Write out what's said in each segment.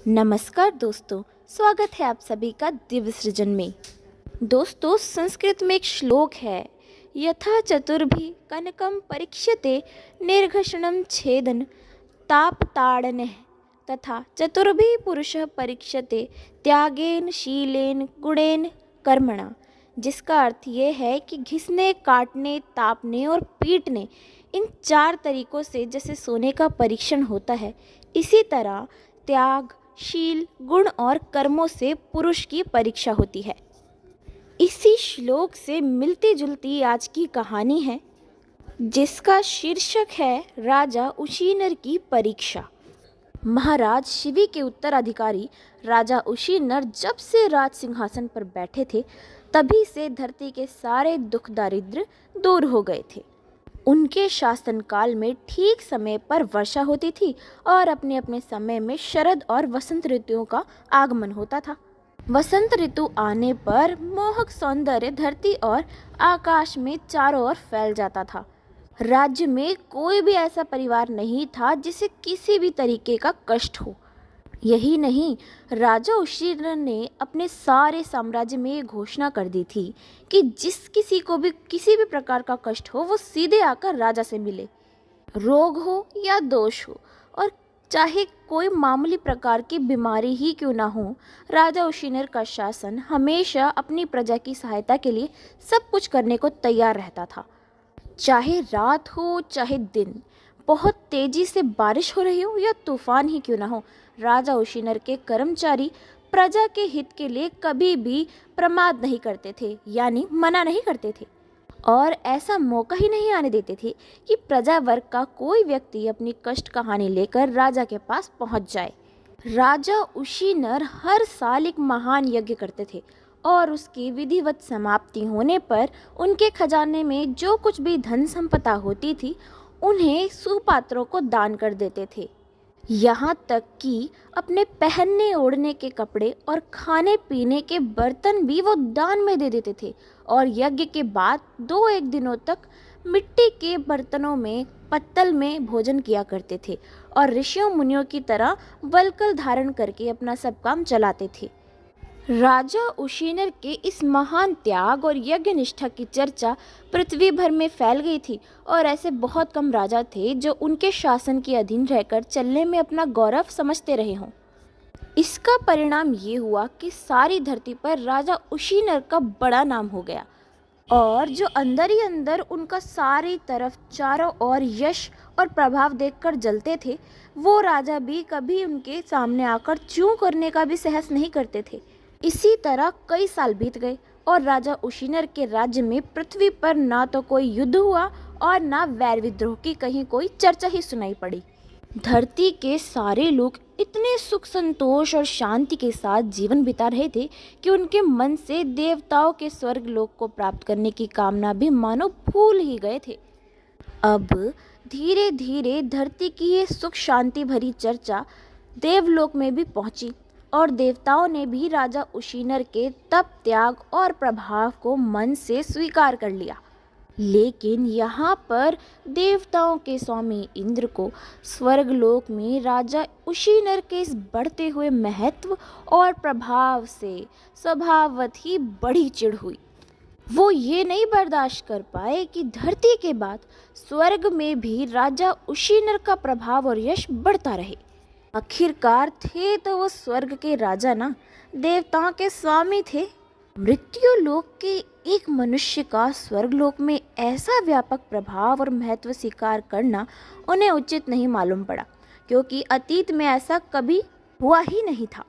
नमस्कार दोस्तों, स्वागत है आप सभी का दिव्य सृजन में। दोस्तों, संस्कृत में एक श्लोक है, यथा चतुर्भि कनकम परीक्ष्यते निर्घषणम छेदन तापताड़नः तथा चतुर्भि पुरुषः परीक्ष्यते त्यागेन शीलेन गुणेन कर्मणा। जिसका अर्थ ये है कि घिसने, काटने, तापने और पीटने, इन 4 तरीकों से जैसे सोने का परीक्षण होता है, इसी तरह त्याग, शील, गुण और कर्मों से पुरुष की परीक्षा होती है। इसी श्लोक से मिलती जुलती आज की कहानी है, जिसका शीर्षक है राजा उशीनर की परीक्षा। महाराज शिवी के उत्तराधिकारी राजा उशीनर जब से राज सिंहासन पर बैठे थे, तभी से धरती के सारे दुख दारिद्र दूर हो गए थे। उनके शासनकाल में ठीक समय पर वर्षा होती थी और अपने अपने समय में शरद और वसंत ऋतुओं का आगमन होता था। वसंत ऋतु आने पर मोहक सौंदर्य धरती और आकाश में चारों ओर फैल जाता था। राज्य में कोई भी ऐसा परिवार नहीं था जिसे किसी भी तरीके का कष्ट हो। यही नहीं, राजा उशीनर ने अपने सारे साम्राज्य में ये घोषणा कर दी थी कि जिस किसी को भी किसी भी प्रकार का कष्ट हो, वो सीधे आकर राजा से मिले, रोग हो या दोष हो, और चाहे कोई मामूली प्रकार की बीमारी ही क्यों ना हो, राजा उशीनर का शासन हमेशा अपनी प्रजा की सहायता के लिए सब कुछ करने को तैयार रहता था। चाहे रात हो चाहे दिन, बहुत तेजी से बारिश हो रही हो या तूफान ही क्यों ना हो, राजा उशीनर के कर्मचारी प्रजा के हित के लिए कभी भी प्रमाद नहीं करते थे, यानी मना नहीं करते थे, और ऐसा मौका ही नहीं आने देते थे कि प्रजा वर्ग का कोई व्यक्ति अपनी कष्ट कहानी लेकर राजा के पास पहुंच जाए। राजा उशीनर हर साल एक महान यज्ञ करते थे और उसकी विधिवत समाप्ति होने पर उनके खजाने में जो कुछ भी धन संपदा होती थी, उन्हें सुपात्रों को दान कर देते थे। यहाँ तक कि अपने पहनने ओढ़ने के कपड़े और खाने पीने के बर्तन भी वो दान में दे देते थे, और यज्ञ के बाद 2-1 दिनों तक मिट्टी के बर्तनों में पत्तल में भोजन किया करते थे और ऋषियों मुनियों की तरह वल्कल धारण करके अपना सब काम चलाते थे। राजा उशीनर के इस महान त्याग और यज्ञ निष्ठा की चर्चा पृथ्वी भर में फैल गई थी, और ऐसे बहुत कम राजा थे जो उनके शासन के अधीन रहकर चलने में अपना गौरव समझते रहे हों। इसका परिणाम ये हुआ कि सारी धरती पर राजा उशीनर का बड़ा नाम हो गया, और जो अंदर ही अंदर उनका सारी तरफ चारों ओर यश और प्रभाव देखकर जलते थे, वो राजा भी कभी उनके सामने आकर च्यों करने का भी साहस नहीं करते थे। इसी तरह कई साल बीत गए और राजा उशीनर के राज्य में पृथ्वी पर ना तो कोई युद्ध हुआ और ना वैर विद्रोह की कहीं कोई चर्चा ही सुनाई पड़ी। धरती के सारे लोग इतने सुख संतोष और शांति के साथ जीवन बिता रहे थे कि उनके मन से देवताओं के स्वर्ग लोक को प्राप्त करने की कामना भी मानो भूल ही गए थे। अब धीरे धीरे धरती की ये सुख शांति भरी चर्चा देवलोक में भी पहुंची, और देवताओं ने भी राजा उशीनर के तप, त्याग और प्रभाव को मन से स्वीकार कर लिया। लेकिन यहाँ पर देवताओं के स्वामी इंद्र को स्वर्गलोक में राजा उशीनर के इस बढ़ते हुए महत्व और प्रभाव से स्वभावत ही बड़ी चिढ़ हुई। वो ये नहीं बर्दाश्त कर पाए कि धरती के बाद स्वर्ग में भी राजा उशीनर का प्रभाव और यश बढ़ता रहे। आखिरकार थे तो वो स्वर्ग के राजा ना, देवताओं के स्वामी थे। मृत्यु लोक के एक मनुष्य का स्वर्गलोक में ऐसा व्यापक प्रभाव और महत्व स्वीकार करना उन्हें उचित नहीं मालूम पड़ा, क्योंकि अतीत में ऐसा कभी हुआ ही नहीं था।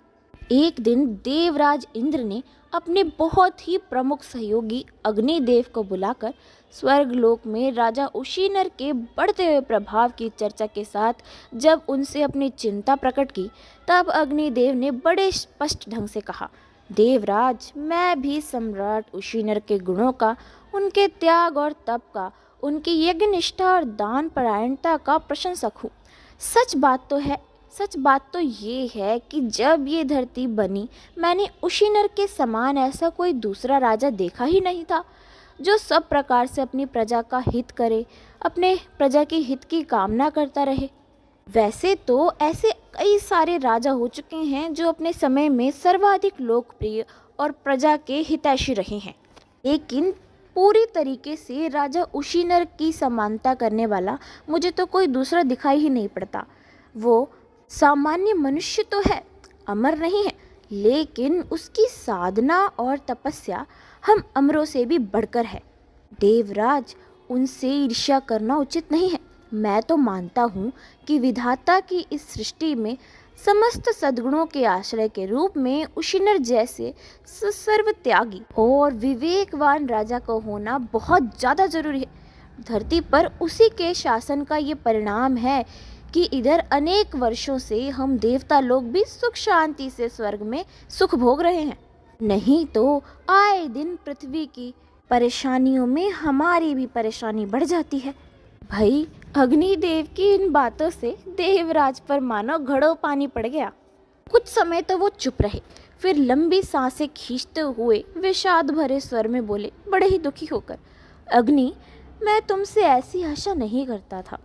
एक दिन देवराज इंद्र ने अपने बहुत ही प्रमुख सहयोगी अग्निदेव को बुलाकर स्वर्गलोक में राजा उशीनर के बढ़ते हुए प्रभाव की चर्चा के साथ जब उनसे अपनी चिंता प्रकट की, तब अग्निदेव ने बड़े स्पष्ट ढंग से कहा, देवराज, मैं भी सम्राट उशीनर के गुणों का, उनके त्याग और तप का, उनकी यज्ञ निष्ठा और दान परायणता का प्रशंसक हूँ। सच बात तो ये है कि जब ये धरती बनी, मैंने उशीनर के समान ऐसा कोई दूसरा राजा देखा ही नहीं था, जो सब प्रकार से अपनी प्रजा का हित करे, अपने प्रजा के हित की कामना करता रहे। वैसे तो ऐसे कई सारे राजा हो चुके हैं जो अपने समय में सर्वाधिक लोकप्रिय और प्रजा के हितैषी रहे हैं, लेकिन पूरी तरीके से राजा उशीनर की समानता करने वाला मुझे तो कोई दूसरा दिखाई ही नहीं पड़ता। वो सामान्य मनुष्य तो है, अमर नहीं है, लेकिन उसकी साधना और तपस्या हम अमरों से भी बढ़कर है। देवराज, उनसे ईर्ष्या करना उचित नहीं है। मैं तो मानता हूँ कि विधाता की इस सृष्टि में समस्त सद्गुणों के आश्रय के रूप में उशिनर जैसे सर्वत्यागी और विवेकवान राजा को होना बहुत ज़्यादा जरूरी है। धरती पर उसी के शासन का ये परिणाम है कि इधर अनेक वर्षों से हम देवता लोग भी सुख शांति से स्वर्ग में सुख भोग रहे हैं। नहीं तो आए दिन पृथ्वी की परेशानियों में हमारी भी परेशानी बढ़ जाती है। भाई, अग्निदेव की इन बातों से देवराज पर मानो घड़ों पानी पड़ गया। कुछ समय तो वो चुप रहे, फिर लंबी सांसें खींचते हुए विषाद भरे स्वर में बोले, बड़े ही दुखी होकर, अग्नि, मैं तुमसे ऐसी आशा नहीं करता था,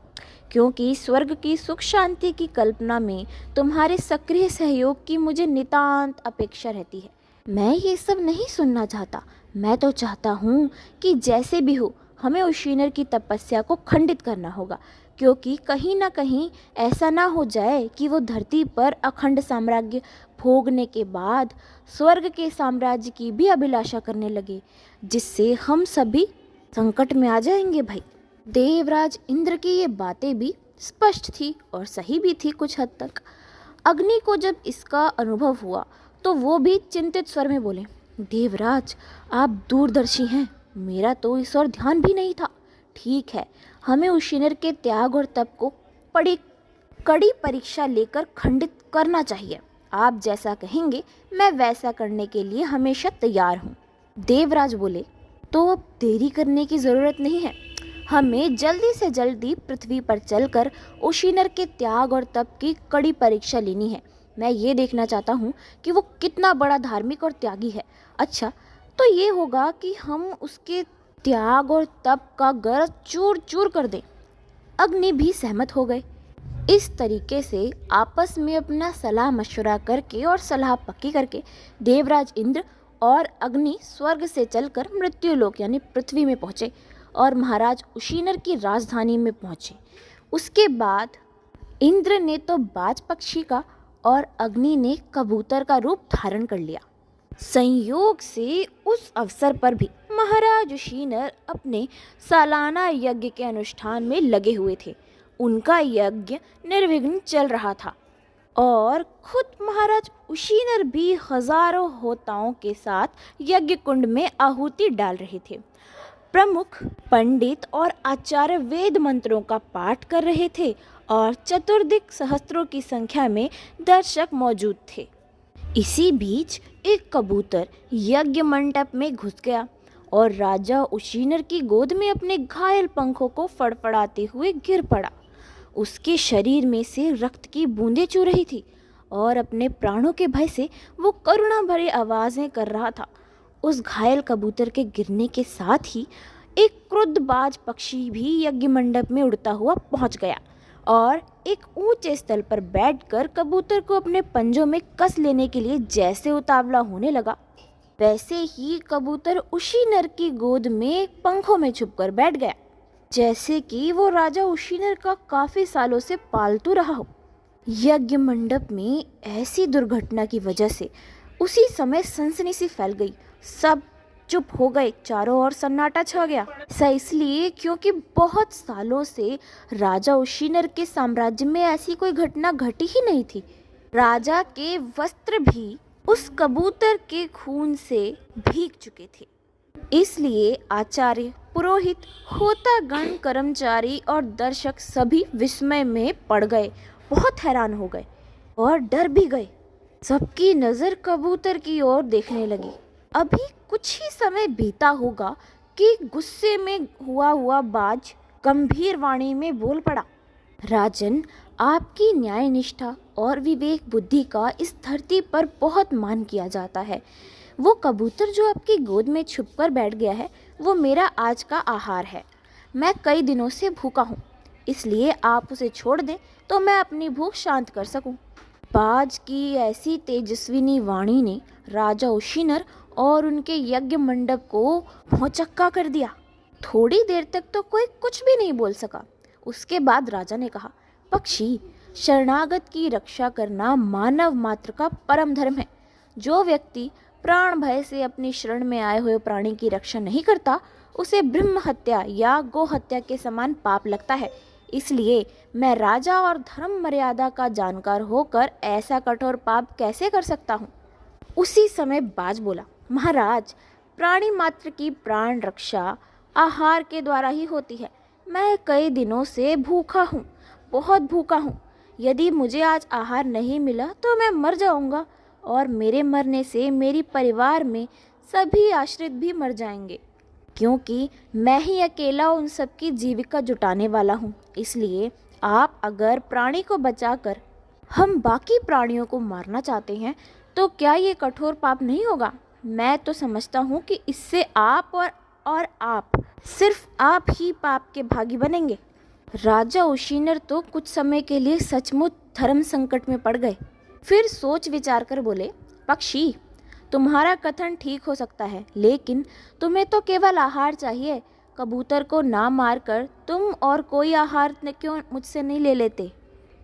क्योंकि स्वर्ग की सुख शांति की कल्पना में तुम्हारे सक्रिय सहयोग की मुझे नितांत अपेक्षा रहती है। मैं ये सब नहीं सुनना चाहता। मैं तो चाहता हूँ कि जैसे भी हो हमें उशीनर की तपस्या को खंडित करना होगा, क्योंकि कहीं ना कहीं ऐसा ना हो जाए कि वो धरती पर अखंड साम्राज्य भोगने के बाद स्वर्ग के साम्राज्य की भी अभिलाषा करने लगे, जिससे हम सभी संकट में आ जाएंगे। भाई, देवराज इंद्र की ये बातें भी स्पष्ट थी और सही भी थी कुछ हद तक। अग्नि को जब इसका अनुभव हुआ तो वो भी चिंतित स्वर में बोले, देवराज, आप दूरदर्शी हैं, मेरा तो इस ओर ध्यान भी नहीं था। ठीक है, हमें उशीनर के त्याग और तप को बड़ी कड़ी परीक्षा लेकर खंडित करना चाहिए। आप जैसा कहेंगे मैं वैसा करने के लिए हमेशा तैयार हूँ। देवराज बोले, तो अब देरी करने की ज़रूरत नहीं है। हमें जल्दी से जल्दी पृथ्वी पर चलकर उशीनर के त्याग और तप की कड़ी परीक्षा लेनी है। मैं ये देखना चाहता हूँ कि वो कितना बड़ा धार्मिक और त्यागी है। अच्छा, तो ये होगा कि हम उसके त्याग और तप का गरज चूर चूर कर दें। अग्नि भी सहमत हो गए। इस तरीके से आपस में अपना सलाह मशवरा करके और सलाह पक्की करके देवराज इंद्र और अग्नि स्वर्ग से चलकर मृत्युलोक यानी पृथ्वी में पहुँचे और महाराज उशीनर की राजधानी में पहुँचे। उसके बाद इंद्र ने तो बाज पक्षी का और अग्नि ने कबूतर का रूप धारण कर लिया। संयोग से उस अवसर पर भी महाराज उशीनर अपने सालाना यज्ञ के अनुष्ठान में लगे हुए थे। उनका यज्ञ निर्विघ्न चल रहा था और खुद महाराज उशीनर भी हजारों होताओं के साथ यज्ञ कुंड में आहुति डाल रहे थे। प्रमुख पंडित और आचार्य वेद मंत्रों का पाठ कर रहे थे और चतुर्दिक सहस्त्रों की संख्या में दर्शक मौजूद थे। इसी बीच एक कबूतर यज्ञ मंडप में घुस गया और राजा उशीनर की गोद में अपने घायल पंखों को फड़फड़ाते हुए गिर पड़ा। उसके शरीर में से रक्त की बूंदें चू रही थी और अपने प्राणों के भय से वो करुणा भरी आवाज़ें कर रहा था। उस घायल कबूतर के गिरने के साथ ही एक क्रुद्धबाज पक्षी भी यज्ञ मंडप में उड़ता हुआ पहुंच गया और एक ऊंचे स्थल पर बैठकर कबूतर को अपने पंजों में कस लेने के लिए जैसे उतावला होने लगा, वैसे ही कबूतर उशीनर की गोद में पंखों में छुपकर बैठ गया, जैसे कि वो राजा उशीनर का काफी सालों से पालतू रहा हो। यज्ञ मंडप में ऐसी दुर्घटना की वजह से उसी समय सनसनी सी फैल गई। सब चुप हो गए, चारों ओर सन्नाटा छा गया। ऐसा इसलिए क्योंकि बहुत सालों से राजा उशीनर के साम्राज्य में ऐसी कोई घटना घटी ही नहीं थी। राजा के वस्त्र भी उस कबूतर के खून से भीग चुके थे। इसलिए आचार्य, पुरोहित, होतागण, कर्मचारी और दर्शक सभी विस्मय में पड़ गए, बहुत हैरान हो गए और डर भी गए। सबकी नज़र कबूतर की ओर देखने लगी। अभी कुछ ही समय बीता होगा कि गुस्से में हुआ बाज गंभीर वाणी में बोल पड़ा, राजन, आपकी न्याय निष्ठा और विवेक बुद्धि का इस धरती पर बहुत मान किया जाता है। वो कबूतर जो आपकी गोद में छुपकर बैठ गया है, वो मेरा आज का आहार है। मैं कई दिनों से भूखा हूँ, इसलिए आप उसे छोड़ दें। तो मैं अपनी भूख शांत कर सकूं। बाज की ऐसी तेजस्विनी वाणी ने राजा उशीनर और उनके यज्ञ मंडप को भौचक्का कर दिया। थोड़ी देर तक तो कोई कुछ भी नहीं बोल सका। उसके बाद राजा ने कहा, पक्षी, शरणागत की रक्षा करना मानव मात्र का परम धर्म है। जो व्यक्ति प्राण भय से अपनी शरण में आए हुए प्राणी की रक्षा नहीं करता, उसे ब्रह्म हत्या या गो हत्या के समान पाप लगता है। इसलिए मैं राजा और धर्म मर्यादा का जानकार होकर ऐसा कठोर पाप कैसे कर सकता हूँ। उसी समय बाज बोला, महाराज, प्राणी मात्र की प्राण रक्षा आहार के द्वारा ही होती है। मैं कई दिनों से भूखा हूँ, बहुत भूखा हूँ। यदि मुझे आज आहार नहीं मिला तो मैं मर जाऊँगा, और मेरे मरने से मेरी परिवार में सभी आश्रित भी मर जाएंगे, क्योंकि मैं ही अकेला उन सबकी जीविका जुटाने वाला हूँ। इसलिए आप अगर प्राणी को बचाकर हम बाकी प्राणियों को मारना चाहते हैं तो क्या ये कठोर पाप नहीं होगा? मैं तो समझता हूँ कि इससे आप और आप, सिर्फ आप ही पाप के भागी बनेंगे। राजा उशीनर तो कुछ समय के लिए सचमुच धर्म संकट में पड़ गए। फिर सोच विचार कर बोले, पक्षी, तुम्हारा कथन ठीक हो सकता है, लेकिन तुम्हें तो केवल आहार चाहिए। कबूतर को ना मारकर तुम और कोई आहार क्यों मुझसे नहीं ले लेते?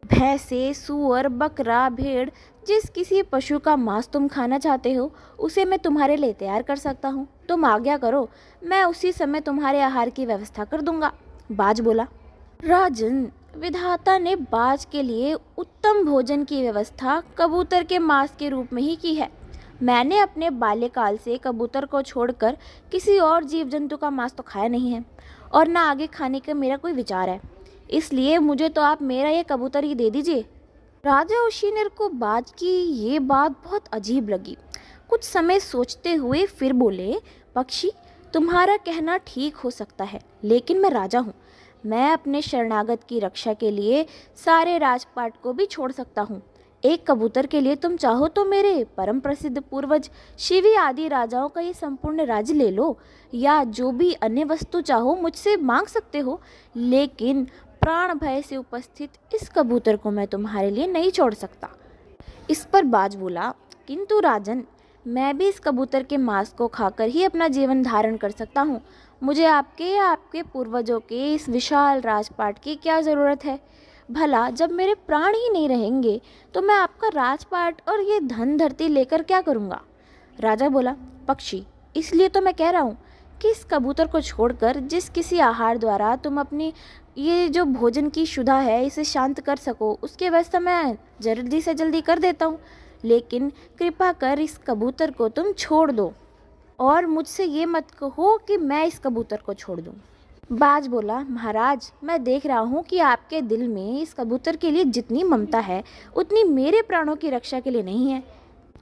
भैंसे, सूअर, बकरा, भेड़, जिस किसी पशु का मांस तुम खाना चाहते हो उसे मैं तुम्हारे लिए तैयार कर सकता हूँ। तुम आज्ञा करो, मैं उसी समय तुम्हारे आहार की व्यवस्था कर दूंगा। बाज बोला, राजन, विधाता ने बाज के लिए उत्तम भोजन की व्यवस्था कबूतर के मांस के रूप में ही की है। मैंने अपने बाल्यकाल से कबूतर को छोड़कर किसी और जीव जंतु का मांस तो खाया नहीं है, और ना आगे खाने का मेरा कोई विचार है। इसलिए मुझे तो आप मेरा ये कबूतर ही दे दीजिए। राजा उशीनर को बाज की ये बात बहुत अजीब लगी। कुछ समय सोचते हुए फिर बोले, पक्षी, तुम्हारा कहना ठीक हो सकता है, लेकिन मैं राजा हूँ। मैं अपने शरणागत की रक्षा के लिए सारे राजपाट को भी छोड़ सकता हूँ। एक कबूतर के लिए तुम चाहो तो मेरे परम प्रसिद्ध पूर्वज शिवी आदि राजाओं का ये संपूर्ण राज्य ले लो, या जो भी अन्य वस्तु चाहो मुझसे मांग सकते हो, लेकिन प्राण भय से उपस्थित इस कबूतर को मैं तुम्हारे लिए नहीं छोड़ सकता। इस पर बाज बोला, किंतु राजन, मैं भी इस कबूतर के मांस को खाकर ही अपना जीवन धारण कर सकता हूँ। मुझे आपके या आपके पूर्वजों के इस विशाल राजपाट की क्या ज़रूरत है? भला जब मेरे प्राण ही नहीं रहेंगे तो मैं आपका राजपाट और ये धन धरती लेकर क्या करूँगा? राजा बोला, पक्षी, इसलिए तो मैं कह रहा हूँ कि इस कबूतर को छोड़कर जिस किसी आहार द्वारा तुम अपनी ये जो भोजन की क्षुधा है इसे शांत कर सको, उसकी व्यवस्था मैं जल्दी से जल्दी कर देता हूँ। लेकिन कृपा कर इस कबूतर को तुम छोड़ दो, और मुझसे ये मत कहो कि मैं इस कबूतर को छोड़ दूँ। बाज बोला, महाराज, मैं देख रहा हूँ कि आपके दिल में इस कबूतर के लिए जितनी ममता है उतनी मेरे प्राणों की रक्षा के लिए नहीं है।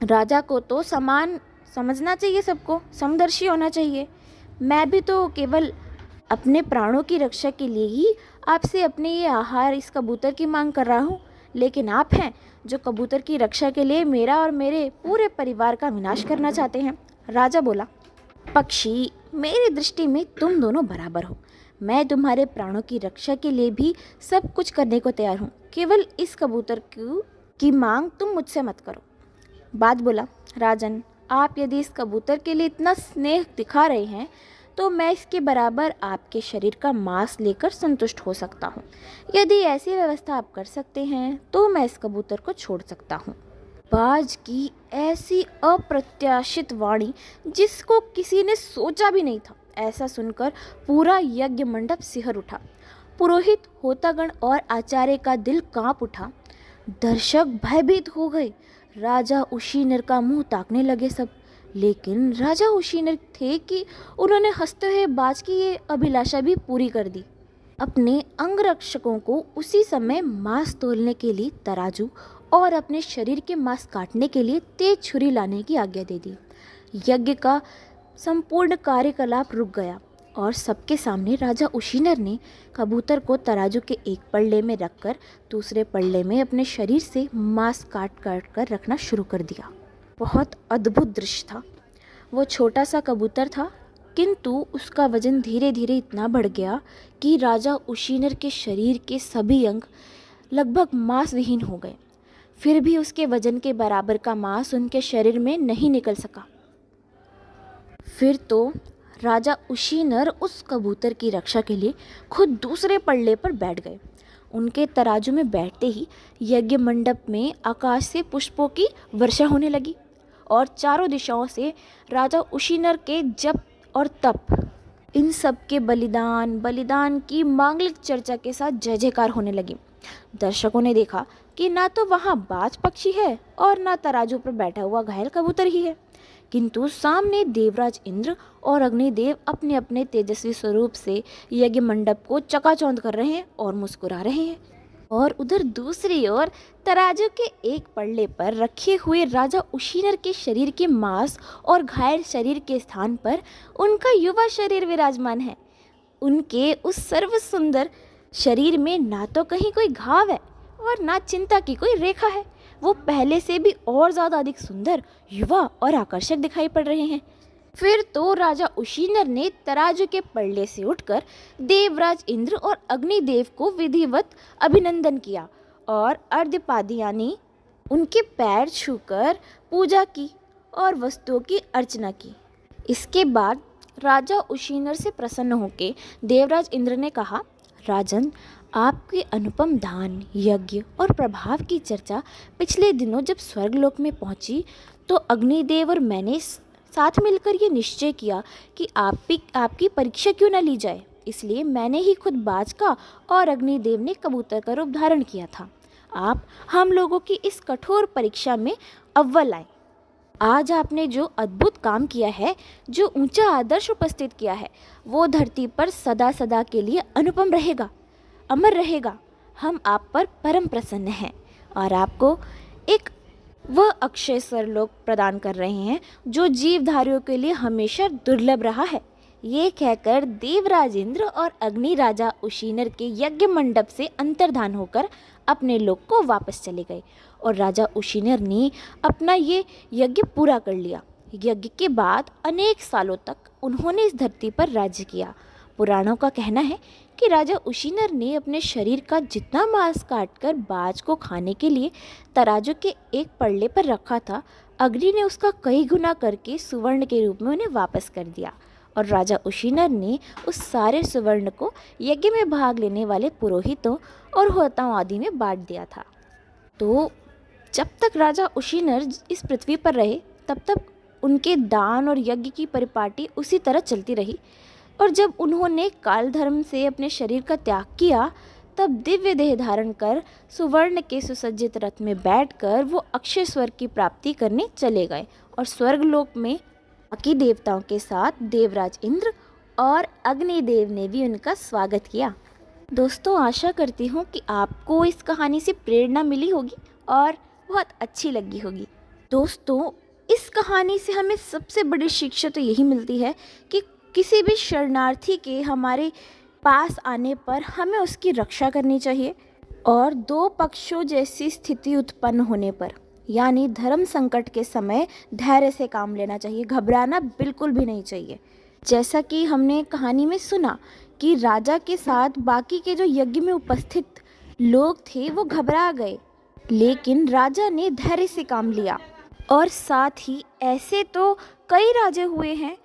राजा को तो समान समझना चाहिए, सबको समदर्शी होना चाहिए। मैं भी तो केवल अपने प्राणों की रक्षा के लिए ही आपसे अपने ये आहार इस कबूतर की मांग कर रहा हूँ, लेकिन आप हैं जो कबूतर की रक्षा के लिए मेरा और मेरे पूरे परिवार का विनाश करना चाहते हैं। राजा बोला, पक्षी, मेरी दृष्टि में तुम दोनों बराबर हो। मैं तुम्हारे प्राणों की रक्षा के लिए भी सब कुछ करने को तैयार हूँ, केवल इस कबूतर की मांग तुम मुझसे मत करो। बाज बोला, राजन, आप यदि इस कबूतर के लिए इतना स्नेह दिखा रहे हैं तो मैं इसके बराबर आपके शरीर का मांस लेकर संतुष्ट हो सकता हूँ। यदि ऐसी व्यवस्था आप कर सकते हैं तो मैं इस कबूतर को छोड़ सकता हूँ। बाज की ऐसी अप्रत्याशित वाणी, जिसको किसी ने सोचा भी नहीं था, ऐसा सुनकर पूरा यज्ञ मंडप सिहर उठा। पुरोहित, होतागण और आचार्य का दिल कांप उठा। दर्शक भयभीत हो गए। राजा उशीनर का मुंह ताकने लगे सब, लेकिन राजा उशीनर थे कि उन्होंने हंसते हुए बाज की ये अभिलाषा भी पूरी कर दी। अपने अंगरक्षकों को उसी समय मांस तोलने के लिए तराजू और अपने शरीर के मांस काटने के लिए तेज छुरी लाने की आज्ञा दे दी। यज्ञ का संपूर्ण कार्यकलाप रुक गया और सबके सामने राजा उशीनर ने कबूतर को तराजू के एक पल्ले में रखकर दूसरे पल्ले में अपने शरीर से मांस काट काट कर रखना शुरू कर दिया। बहुत अद्भुत दृश्य था। वो छोटा सा कबूतर था, किंतु उसका वजन धीरे धीरे इतना बढ़ गया कि राजा उशीनर के शरीर के सभी अंग लगभग मांस विहीन हो गए। फिर भी उसके वजन के बराबर का मांस उनके शरीर में नहीं निकल सका। फिर तो राजा उशीनर उस कबूतर की रक्षा के लिए खुद दूसरे पल्ले पर बैठ गए। उनके तराजू में बैठते ही यज्ञ मंडप में आकाश से पुष्पों की वर्षा होने लगी और चारों दिशाओं से राजा उशीनर के जप और तप, इन सब के बलिदान की मांगलिक चर्चा के साथ जय जयकार होने लगी। दर्शकों ने देखा कि ना तो वहाँ बाज पक्षी है और ना तराजू पर बैठा हुआ घायल कबूतर ही है, किंतु सामने देवराज इंद्र और अग्निदेव अपने अपने तेजस्वी स्वरूप से यज्ञ मंडप को चकाचौंध कर रहे हैं और मुस्कुरा रहे हैं। और उधर दूसरी ओर तराजू के एक पल्ले पर रखे हुए राजा उशीनर के शरीर के मांस और घायल शरीर के स्थान पर उनका युवा शरीर विराजमान है। उनके उस सर्व सुंदर शरीर में ना तो कहीं कोई घाव है और ना चिंता की कोई रेखा है। वो पहले से भी और ज़्यादा अधिक सुंदर, युवा और आकर्षक दिखाई पड़ रहे हैं। फिर तो राजा उशीनर ने तराजू के पल्ले से उठकर देवराज इंद्र और अग्निदेव को विधिवत अभिनंदन किया और अर्घ्यपाद्यानी उनके पैर छूकर पूजा की और वस्तुओं की अर्चना की। इसके बाद राजा उशीनर से प्रसन्न होकर देवराज इंद्र ने कहा, राजन, आपके अनुपम दान, यज्ञ और प्रभाव की चर्चा पिछले दिनों जब स्वर्गलोक में पहुंची तो अग्निदेव और मैंने साथ मिलकर ये निश्चय किया कि आपकी परीक्षा क्यों न ली जाए। इसलिए मैंने ही खुद बाज का और अग्निदेव ने कबूतर का रूप धारण किया था। आप हम लोगों की इस कठोर परीक्षा में अव्वल आए। आज आपने जो अद्भुत काम किया है, जो ऊंचा आदर्श उपस्थित किया है, वो धरती पर सदा सदा के लिए अनुपम रहेगा, अमर रहेगा। हम आप पर परम प्रसन्न हैं और आपको एक वह अक्षय स्वरलोक प्रदान कर रहे हैं जो जीवधारियों के लिए हमेशा दुर्लभ रहा है। ये कहकर देवराज इंद्र और अग्नि राजा उशीनर के यज्ञ मंडप से अंतर्धान होकर अपने लोक को वापस चले गए और राजा उशीनर ने अपना ये यज्ञ पूरा कर लिया। यज्ञ के बाद अनेक सालों तक उन्होंने इस धरती पर राज्य किया। पुराणों का कहना है कि राजा उशीनर ने अपने शरीर का जितना मांस काटकर बाज को खाने के लिए तराजू के एक पल्ले पर रखा था, अग्नि ने उसका कई गुना करके सुवर्ण के रूप में उन्हें वापस कर दिया और राजा उशीनर ने उस सारे सुवर्ण को यज्ञ में भाग लेने वाले पुरोहितों और होताओं आदि में बांट दिया था। तो जब तक राजा उशीनर इस पृथ्वी पर रहे तब तक उनके दान और यज्ञ की परिपाटी उसी तरह चलती रही और जब उन्होंने काल धर्म से अपने शरीर का त्याग किया तब दिव्य देह धारण कर सुवर्ण के सुसज्जित रथ में बैठकर वो अक्षय स्वर्ग की प्राप्ति करने चले गए और स्वर्गलोक में बाकी देवताओं के साथ देवराज इंद्र और अग्निदेव ने भी उनका स्वागत किया। दोस्तों, आशा करती हूँ कि आपको इस कहानी से प्रेरणा मिली होगी और बहुत अच्छी लगी होगी। दोस्तों, इस कहानी से हमें सबसे बड़ी शिक्षा तो यही मिलती है कि किसी भी शरणार्थी के हमारे पास आने पर हमें उसकी रक्षा करनी चाहिए और दो पक्षों जैसी स्थिति उत्पन्न होने पर, यानी धर्म संकट के समय धैर्य से काम लेना चाहिए, घबराना बिल्कुल भी नहीं चाहिए। जैसा कि हमने कहानी में सुना कि राजा के साथ बाकी के जो यज्ञ में उपस्थित लोग थे वो घबरा गए, लेकिन राजा ने धैर्य से काम लिया। और साथ ही ऐसे तो कई राजे हुए हैं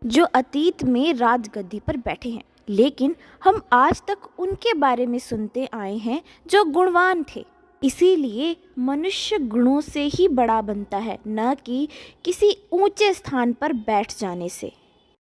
जो अतीत में राजगद्दी पर बैठे हैं, लेकिन हम आज तक उनके बारे में सुनते आए हैं जो गुणवान थे। इसीलिए मनुष्य गुणों से ही बड़ा बनता है, न कि किसी ऊंचे स्थान पर बैठ जाने से।